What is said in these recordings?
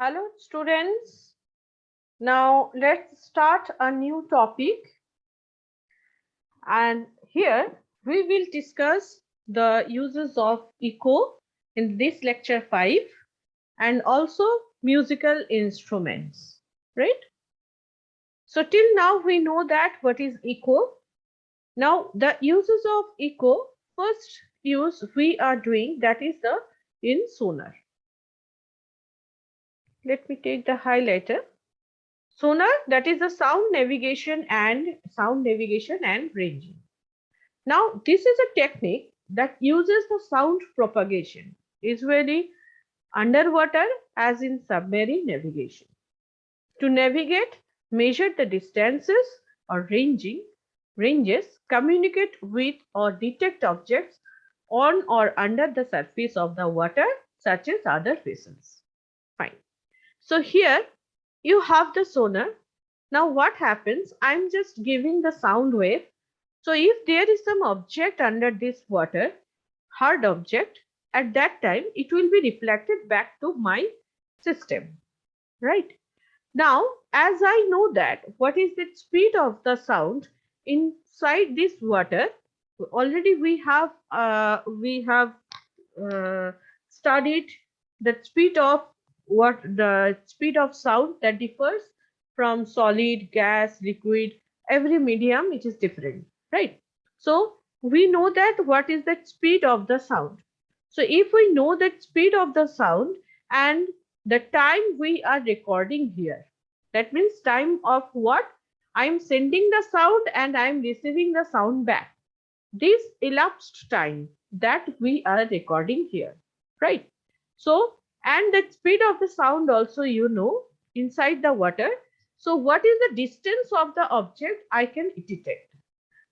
Hello students. Now let's start a new topic, and here we will discuss the uses of echo in this lecture 5 and also musical instruments, right? So till now we know that what is echo. Now the uses of echo, first use we are doing, that is the in sonar. Let me take the highlighter. Sonar, that is the sound navigation and ranging. Now this is a technique that uses the sound propagation, usually underwater as in submarine navigation, to navigate, measure the distances or ranges, communicate with or detect objects on or under the surface of the water, such as other vessels. Fine. So here you have the sonar. Now what happens? I'm just giving the sound wave. So if there is some object under this water, hard object, at that time it will be reflected back to my system, right? Now, as I know that what is the speed of the sound inside this water, already we have studied the speed of sound that differs from solid, gas, liquid, every medium it is different, right? So we know that what is the speed of the sound. So if we know that speed of the sound and the time we are recording here, that means time of what? I am sending the sound and I am receiving the sound back. This elapsed time that we are recording here, right? So, and the speed of the sound also you know inside the water. So what is the distance of the object I can detect?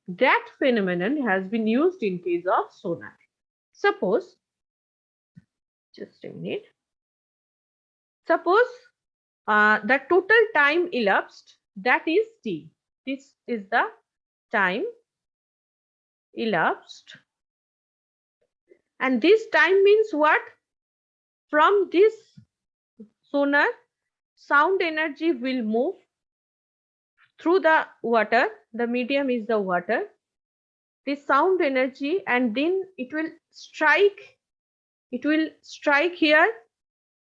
That phenomenon has been used in case of sonar. Suppose, just a minute. Suppose the total time elapsed, that is T. This is the time elapsed. And this time means what? From this sonar, sound energy will move through the water. The medium is the water. This sound energy, and then it will strike. It will strike here.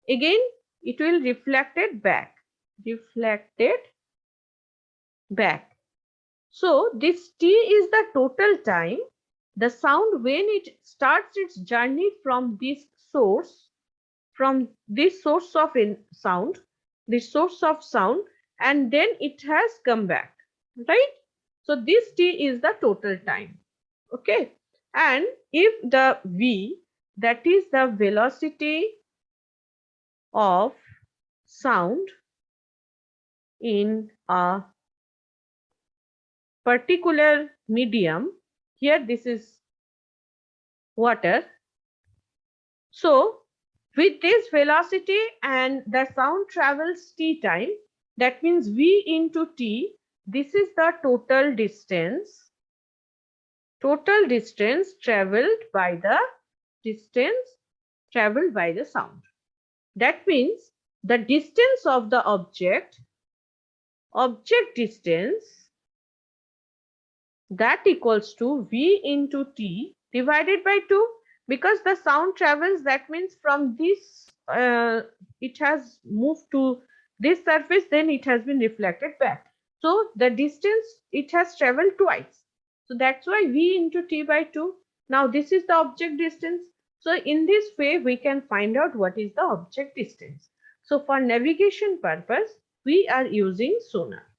Again, it will reflected back. Reflected back. So this T is the total time the sound when it starts its journey from this source of sound, this source of sound, and then it has come back, right? So this T is the total time, okay? And if the V, that is the velocity of sound in a particular medium, here this is water. So with this velocity and the sound travels T time, that means V into T, this is the total distance traveled by the sound. That means the distance of the object distance, that equals to V into T divided by 2, because the sound travels, that means from this it has moved to this surface, then it has been reflected back. So the distance it has traveled twice. So that's why V into T by 2. Now this is the object distance. So in this way we can find out what is the object distance. So for navigation purpose we are using sonar.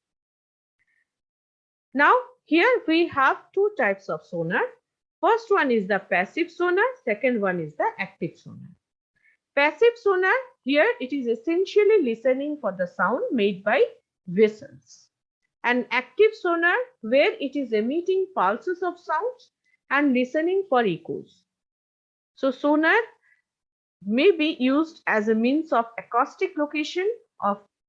Now here we have two types of sonar. First one is the passive sonar, second one is the active sonar. Passive sonar, here it is essentially listening for the sound made by vessels. And active sonar, where it is emitting pulses of sounds and listening for echoes. So sonar may be used as a means of acoustic location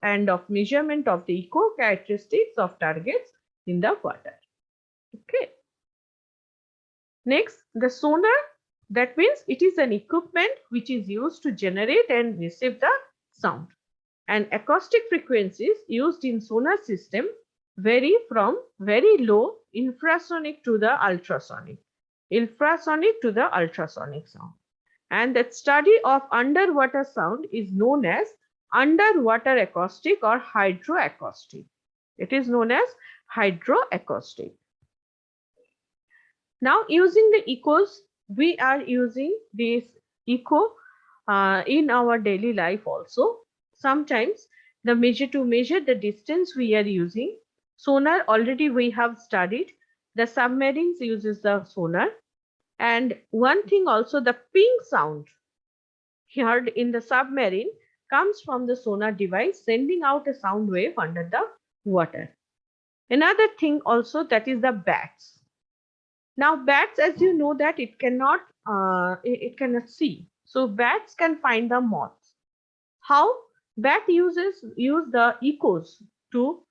and of measurement of the echo characteristics of targets in the water. Okay. Next, the sonar, that means it is an equipment which is used to generate and receive the sound. And acoustic frequencies used in sonar system vary from very low infrasonic to the ultrasonic sound. And that study of underwater sound is known as underwater acoustic or hydroacoustic. It is known as hydroacoustic. Now, using the echoes, we are using this echo in our daily life also. Sometimes to measure the distance we are using. Sonar already we have studied. The submarines uses the sonar. And one thing also, the ping sound heard in the submarine comes from the sonar device sending out a sound wave under the water. Another thing also, that is the bats. Now bats, as you know, that it cannot see. So bats can find the moths. How? Bat use the echoes to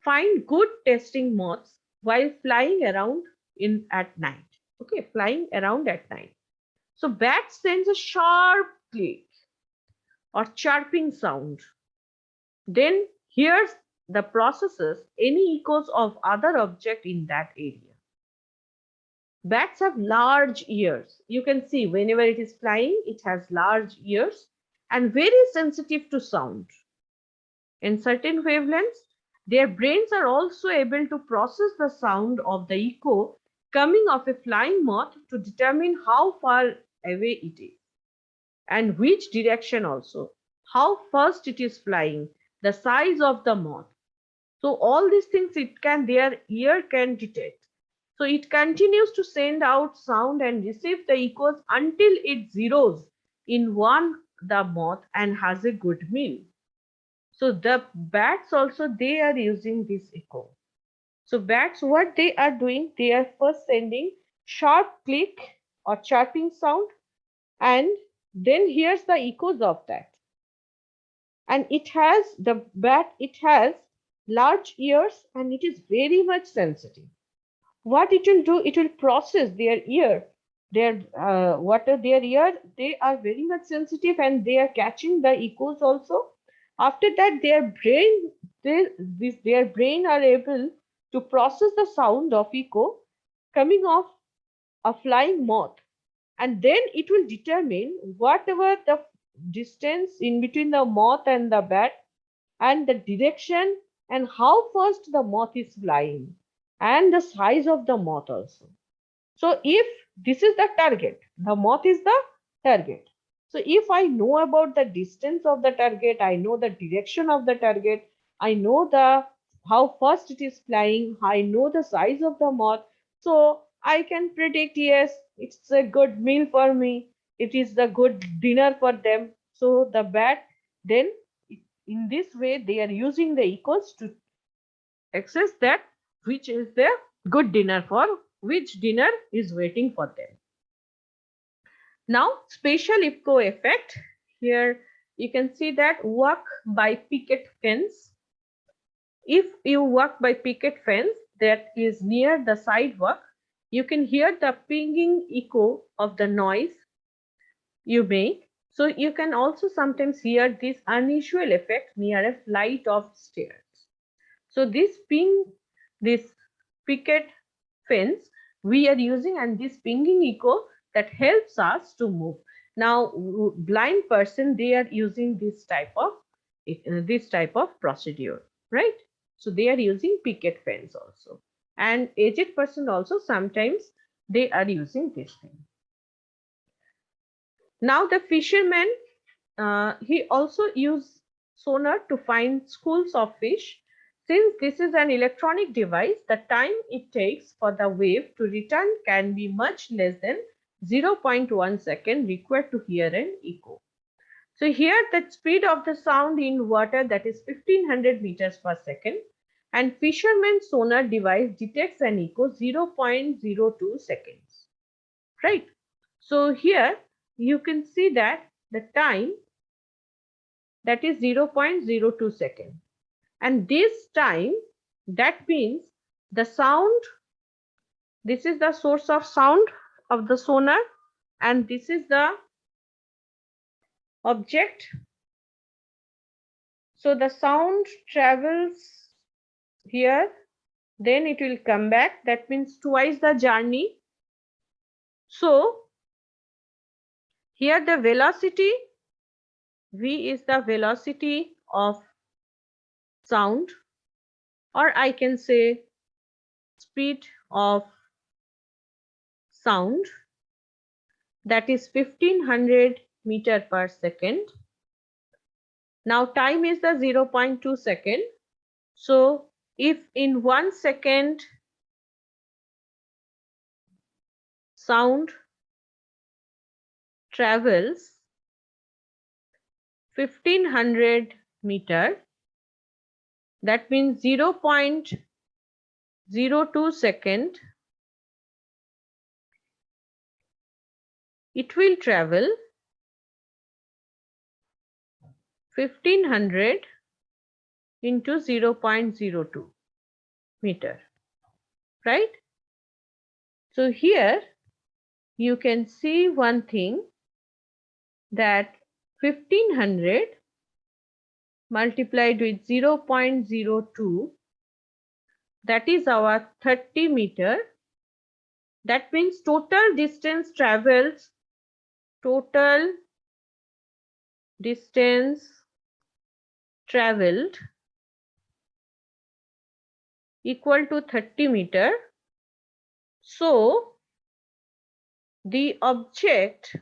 find good tasting moths while flying around at night. Okay, flying around at night. So bat sends a sharp click or chirping sound. Then hears the processes any echoes of other object in that area. Bats have large ears. You can see whenever it is flying, it has large ears and very sensitive to sound. In certain wavelengths, their brains are also able to process the sound of the echo coming of a flying moth to determine how far away it is and which direction also, how fast it is flying, the size of the moth. So all these things their ear can detect. So it continues to send out sound and receive the echoes until it zeroes in the moth and has a good meal. So the bats also, they are using this echo. So bats, what they are doing, they are first sending sharp click or chirping sound and then here's the echoes of that. And it has large ears and it is very much sensitive. What it will do, it will process their ear. Their ear, they are very much sensitive and they are catching the echoes also. After that, their brain are able to process the sound of echo coming off a flying moth, and then it will determine whatever the distance in between the moth and the bat and the direction and how fast the moth is flying and the size of the moth also. So if this is the target, the moth is the target. So if I know about the distance of the target, I know the direction of the target, I know how fast it is flying, I know the size of the moth. So I can predict, yes, it's a good meal for me. It is the good dinner for them. So the bat, then in this way, they are using the echoes to access that which is the good dinner for which dinner is waiting for them. Now, spatial echo effect. Here you can see that walk by picket fence. If you walk by picket fence that is near the sidewalk, you can hear the pinging echo of the noise you make. So you can also sometimes hear this unusual effect near a flight of stairs. So this picket fence we are using, and this pinging echo that helps us to move. Now blind person, they are using this type of procedure, right? So they are using picket fence also, and aged person also sometimes they are using this thing. Now the fisherman, he also used sonar to find schools of fish. Since this is an electronic device, the time it takes for the wave to return can be much less than 0.1 second required to hear an echo. So here the speed of the sound in water, that is 1500 meters per second, and fisherman's sonar device detects an echo 0.02 seconds, right? So here you can see that the time, that is 0.02 second, and this time, that means the sound, this is the source of sound of the sonar and this is the object. So the sound travels here, then it will come back. That means twice the journey. So here the velocity, V is the velocity of sound, or I can say speed of sound, that is 1500 meter per second. Now time is the 0.2 second. So if in 1 second sound travels 1500 meter, that means 0.02 second, it will travel 1500 into 0.02 meter, right? So here you can see one thing, that 1500 multiplied with 0.02, that is our 30 meter. That means total distance traveled equal to 30 meter. So the object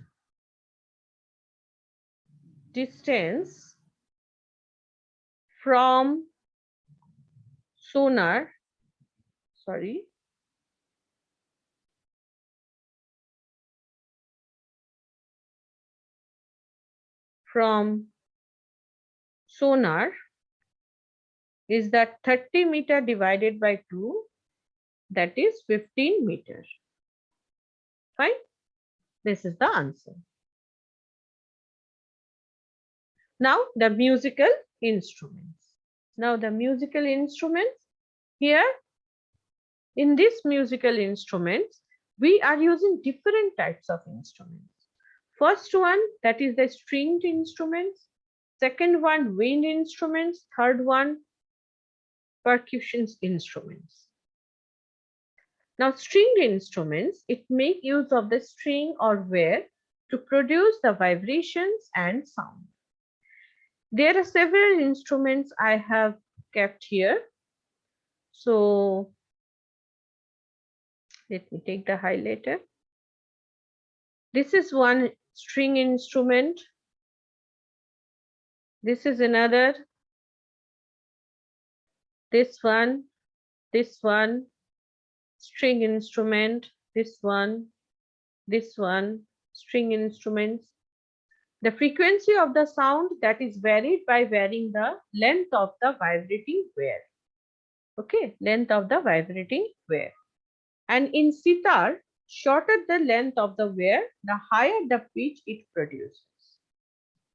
distance from sonar, is that 30 meter divided by 2, that is 15 meters. Fine. This is the answer. Now the musical instruments. Here in this musical instruments, we are using different types of instruments. First one, that is the stringed instruments. Second one, wind instruments. Third one, percussion instruments. Now stringed instruments, it make use of the string or wire to produce the vibrations and sound. There are several instruments I have kept here. So let me take the highlighter. This is one string instrument. This is another. This one, string instrument, this one, string instruments. The frequency of the sound, that is varied by varying the length of the vibrating wire. Okay, length of the vibrating wire. And in sitar, shorter the length of the wire, the higher the pitch it produces.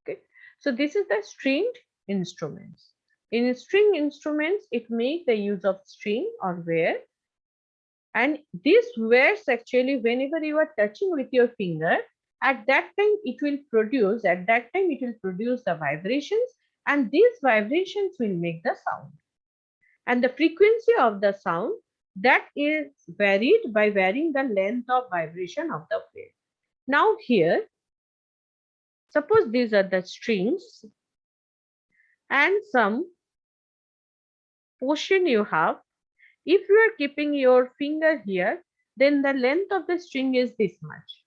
Okay, so this is the stringed instruments. In string instruments, it makes the use of string or wire. And these wires actually, whenever you are touching with your finger, at that time it will produce the vibrations, and these vibrations will make the sound. And the frequency of the sound, that is varied by varying the length of vibration of the wave. Now here, suppose these are the strings and some portion you have. If you are keeping your finger here, then the length of the string is this much.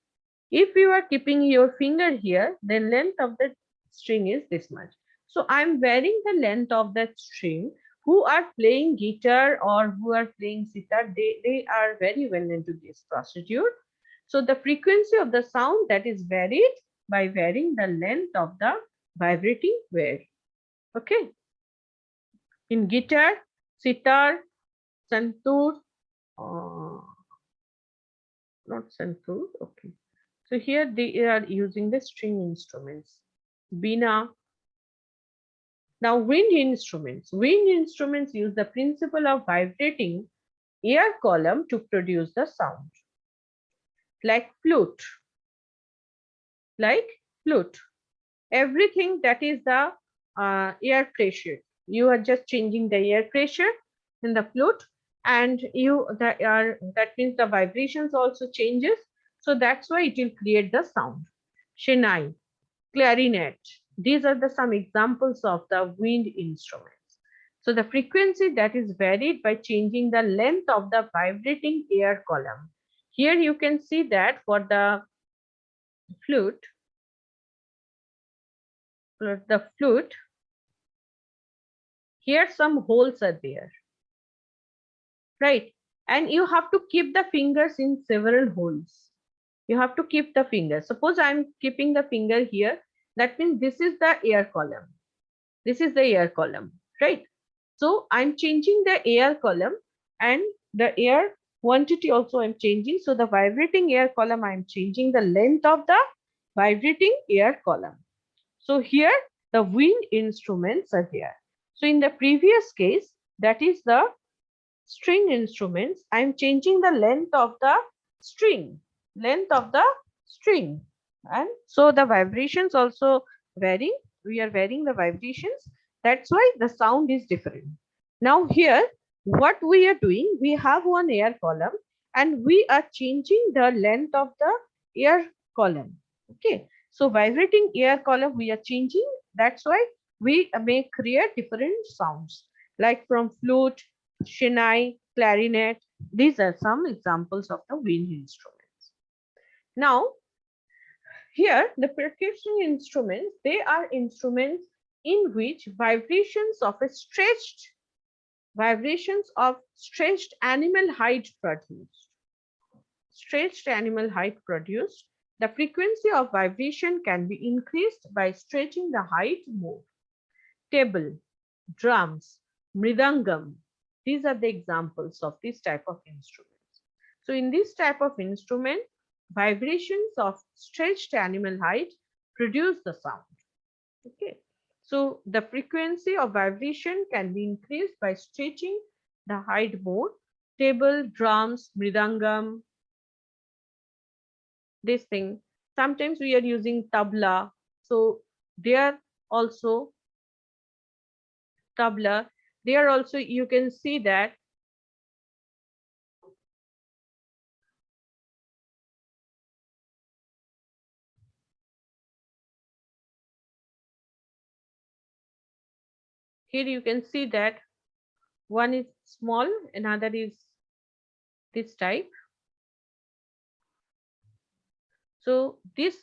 If you are keeping your finger here, then length of the string is this much. So I am varying the length of that string. Who are playing guitar or who are playing sitar, they are very well into this procedure. So the frequency of the sound, that is varied by varying the length of the vibrating wire. Okay. In guitar, sitar, santur, not santur, okay. So here they are using the string instruments, Bina. Now wind instruments. Wind instruments use the principle of vibrating air column to produce the sound. Like flute. Everything that is the air pressure. You are just changing the air pressure in the flute, and that means the vibrations also changes. So that's why it will create the sound. Shenai, clarinet. These are the some examples of the wind instruments. So the frequency that is varied by changing the length of the vibrating air column. Here you can see that for flute, the flute, here some holes are there, right? And you have to keep the fingers in several holes. You have to keep the finger. Suppose I'm keeping the finger here. That means this is the air column. This is the air column, right? So I'm changing the air column, and the air quantity also I'm changing. So the vibrating air column, I'm changing the length of the vibrating air column. So here the wind instruments are there. So in the previous case, that is the string instruments, I am changing the length of the string, and so the vibrations also vary. We are varying the vibrations. That's why the sound is different. Now here, what we are doing, we have one air column, and we are changing the length of the air column. Okay, so vibrating air column we are changing. That's why we may create different sounds, like from flute, Shinai, clarinet. These are some examples of the wind instruments. Now, here the percussion instruments, they are instruments in which vibrations of stretched animal hide produced. Stretched animal hide produced. The frequency of vibration can be increased by stretching the hide more. Table, drums, mridangam. These are the examples of this type of instruments. So in this type of instrument, vibrations of stretched animal hide produce the sound. Okay. So the frequency of vibration can be increased by stretching the hide more. Table, drums, mridangam, this thing. Sometimes we are using tabla. So they are also tabla. There also you can see that here you can see that one is small, another is this type. So this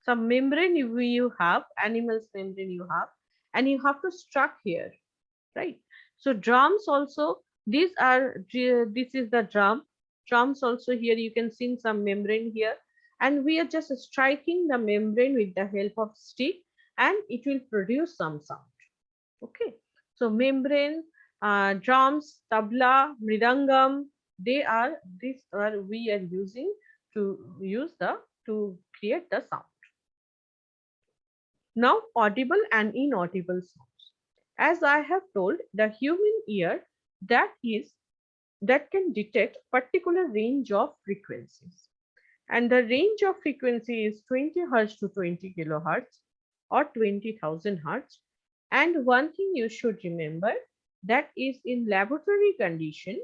some membrane you have, animal's membrane you have, and you have to struck here, right? So drums also, this is the drums also. Here you can see some membrane here, and we are just striking the membrane with the help of stick, and it will produce some sound. Okay, so membrane, drums, tabla, mridangam, these are we are using to create the sound. Now audible and inaudible sounds. As I have told, the human ear that can detect particular range of frequencies, and the range of frequency is 20 hertz to 20 kilohertz or 20,000 hertz. And one thing you should remember, that is in laboratory condition,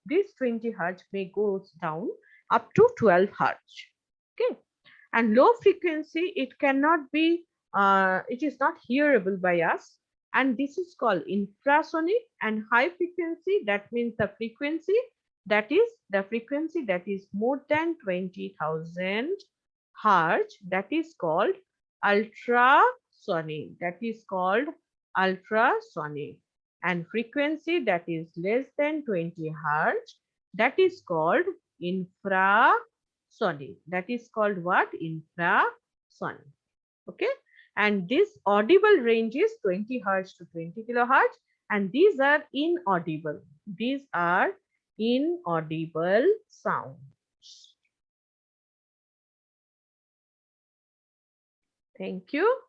this 20 hertz may go down up to 12 hertz. Okay, and low frequency, it is not hearable by us, and this is called infrasonic. And high frequency, that means the frequency that is more than 20,000 hertz, that is called ultrasonic. And frequency that is less than 20 hertz, that is called infrasonic. That is called what? Infrasonic. Okay, and this audible range is 20 hertz to 20 kilohertz, and these are inaudible. These are inaudible sounds. Thank you.